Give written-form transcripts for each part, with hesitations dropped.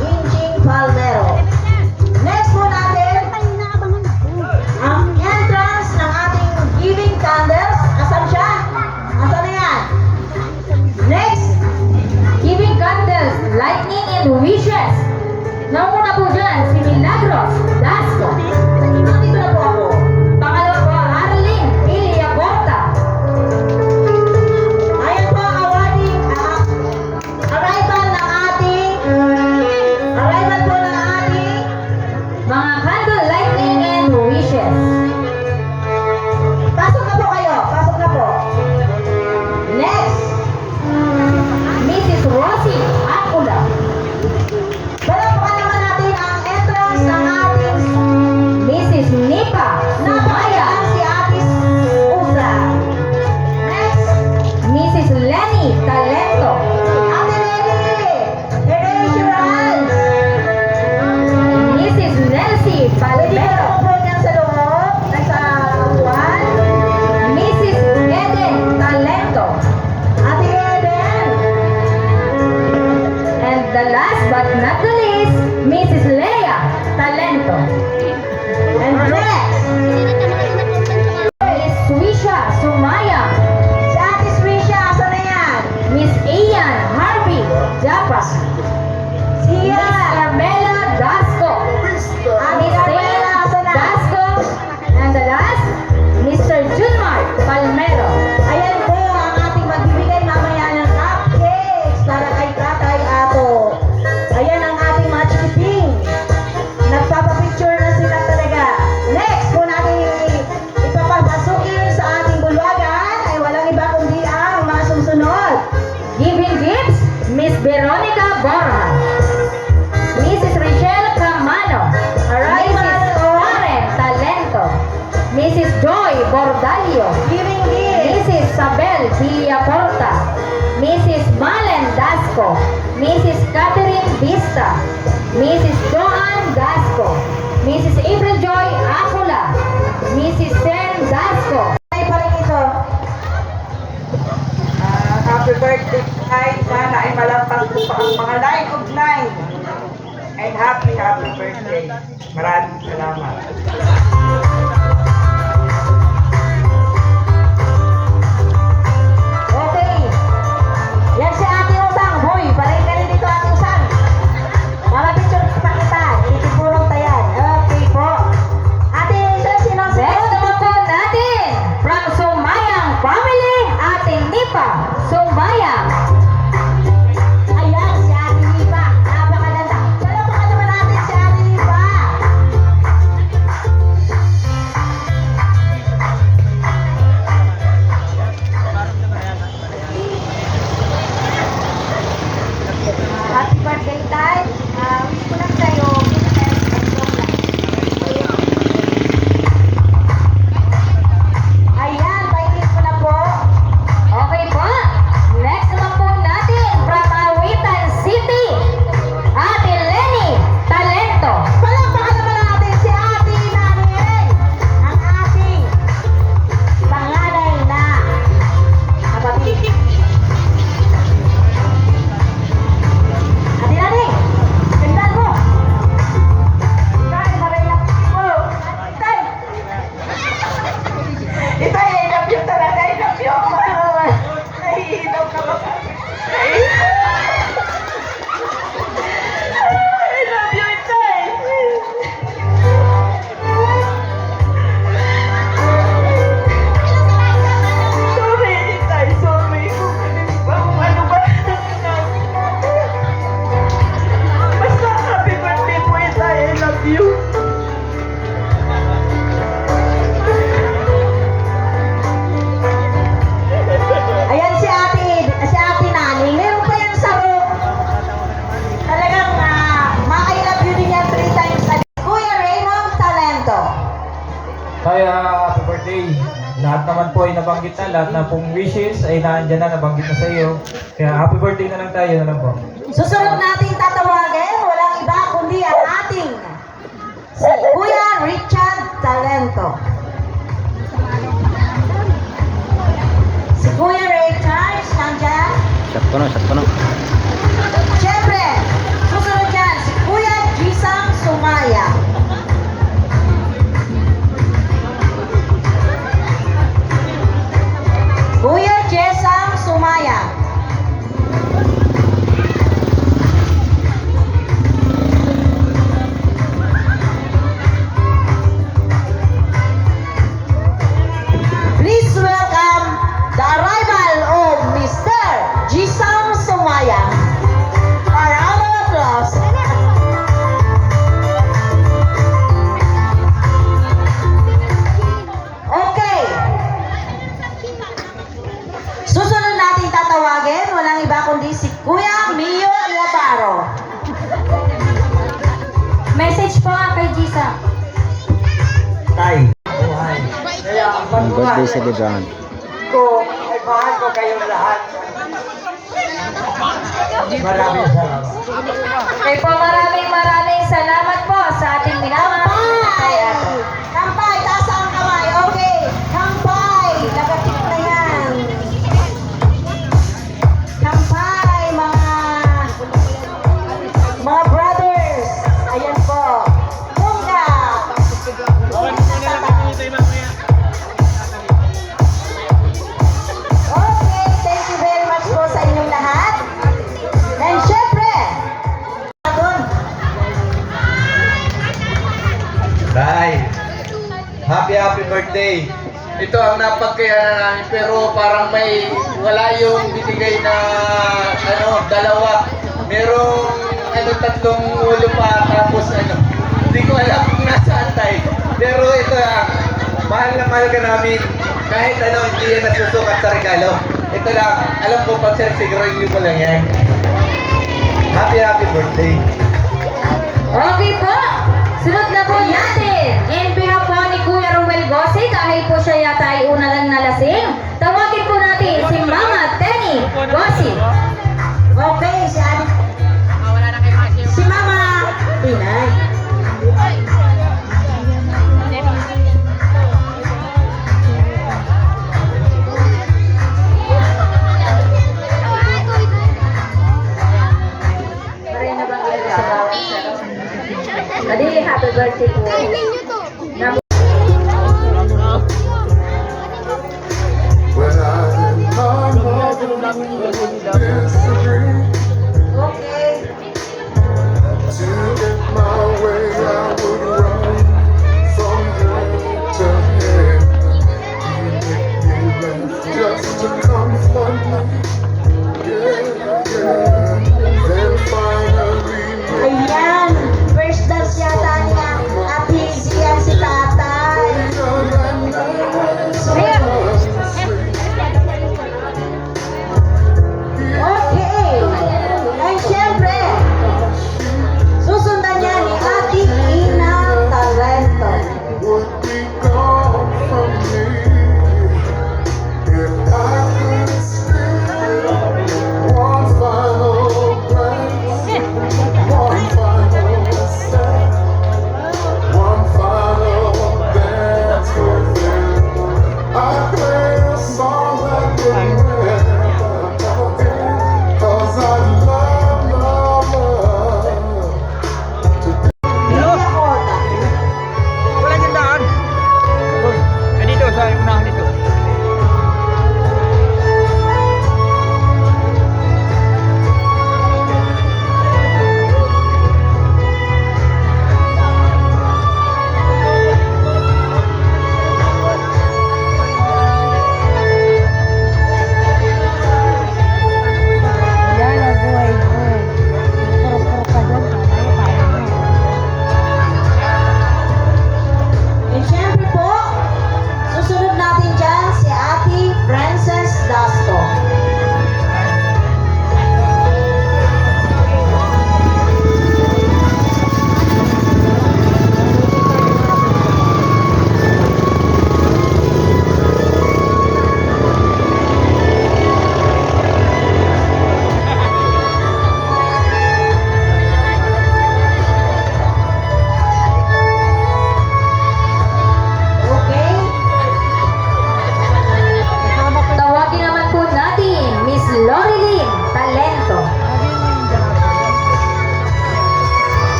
Inching Palmero. Next po natin, ang entrance ng ating giving candles. Asan siya? Asan na yan? Next, Giving candles, lightning and wishes. Nauna po dyan, si Milagros Dasco. nandito na po ako. Pangalawa po, Arlene Iliaborta. Ayan po ang awarding, arrival po ng ating Mga candle, lightning and wishes. pasok na po kayo. Pasok na po. Next, Mrs. Rosie Acula. palakpakan naman natin ang entrance ng ating Mrs. Nipa Sumaya. napakayang si Atis Usa. Next, Mrs. Lenny Talento. Ate Lenny, erase your hands. Mrs. Nelsie Pwede ka Palmero. po niyan sa loob, nasa upuan. Mrs. Eden Talento. Ate Eden, And the last but not the least, Mrs. Leia Talento. and next, Miss Swisha Sumaya. si Ate Swisha, asan na yan? Miss Ian Harvey Japas. Siya, Miss Carmela Dasco. Ate Miss Carmela, asan na? Dasco. And the last, Mr. Junmar Palmero. Ayan po ang ating magbibigay mamaya ng cupcakes para kay Tatay Ato. Ayan ang ating mga chikiting. Nagpapapicture na sila talaga. Next po natin ipapapasukin sa ating bulwagan ay walang iba kundi ang mga susunod. Giving gifts, Miss Veronica Borja. Mrs. Richelle Camano. Mrs. Karen Talento. Mrs. Joy Bordalio. Giving gifts. Mrs. Sabel Villaporta. Mrs. Malen Dasco. Mrs. Catherine Vista. Mrs. Joan Dasco. Mrs. April Joy Acula. Mrs. Sen Dasco. Ay pa rin ito. Happy birthday, Tay. Sana ay malampas mo pa ang mga 9 of 9. And happy birthday. Maraming salamat. Okay. Yan si Ate Usang. Hoy, parehin ka rin dito Ate Usang. Para picture pa kita. Itipulong tayan. Okay po. Ate Usang, sino Next naman po natin, from Sumayang Family, Ate Nipa Sumayang. Ayan, si Ate Lipa. Napakaganda. Palakpakan naman natin si Ate Lipa. Happy birthday, Tay. Wish ko lang sa'yo. Ayan, painit ko na po. Okay po. Next naman po natin, from Awitan City, Ate Lenny Talento. Palakpakan naman natin si Ate Naniel, ang ating panganay na kapatid. Ate Nani, gandaan mo. Tay, mariyak po. Tay. Ito, I love you talaga. I love you. Nahihilaw ka ba? I love you, Tay. Sorry, Tay. Sorry. Ano ba? Basta happy birthday po, Tay. I love you. Ayan si Ate Nani. Meron pa yan sa room. Talagang ma-I love you din yan 3 times a day. Kuya Raymond Talento. Kaya happy birthday. Lahat naman po ay nabanggit na, lahat na pong wishes ay naandyan na, nabanggit na sa iyo. Kaya happy birthday na lang tayo na lang po. Susunod natin tatawagin, walang iba kundi ang ating si Kuya Richard Talento. Si Kuya Richard, Siyempre, susunod dyan, si Kuya Jisang Sumaya. Kuya Jisang Sumaya. Please welcome the arrival of Mr. Jisang Sumaya. A round of applause. Okay. Susunod natin tatawagin, walang iba kundi si Kuya Mio Labaro. Message po kay Jisa. Tay. Buhay. Kaya ang Birthday celebrant. ko, ay mahal ko kayong lahat. Maraming salamat. Okay po, maraming salamat po sa ating minamahal na kay Ato. Kampay! Taas ang kamay. Okay. Kampay! Nagatik na yan. Kampay, mga brothers. Ayan po. Bunga! Okay, thank you very much po sa inyong lahat. And syempre, Tay, happy birthday. Ito ang napagkayanan namin pero parang wala yung binigay na dalawa. Merong tatlong ulo pa tapos hindi ko alam kung nasaan tay. Pero ito mahal na mahal ka namin. Kahit hindi yan nasusukat sa regalo. Ito lang, alam ko pag siguro mo lang yan. Happy birthday. Okay po, sunod na po natin. In behalf po ni Kuya Romel Gossi, dahil po siya yata ay una lang nalasing, tawagin po natin si Mama Tenny Gossi. okay, si Mama Tinay. Maray na bang sa bawat sarap? Madili, happy birthday po. Okay. Just to comfort me, then finally Ayan, first dance yata niya. Ate Gian si tatay. Okay.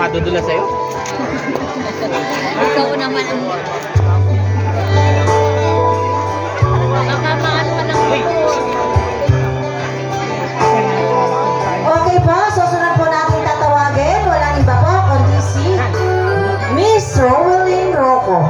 madudula sa'yo? Ikaw naman ang... Nakamaano ka ng Okay po, susunod po natin tatawagin. Walang iba po, kundi si Miss Rowelyn Rocco.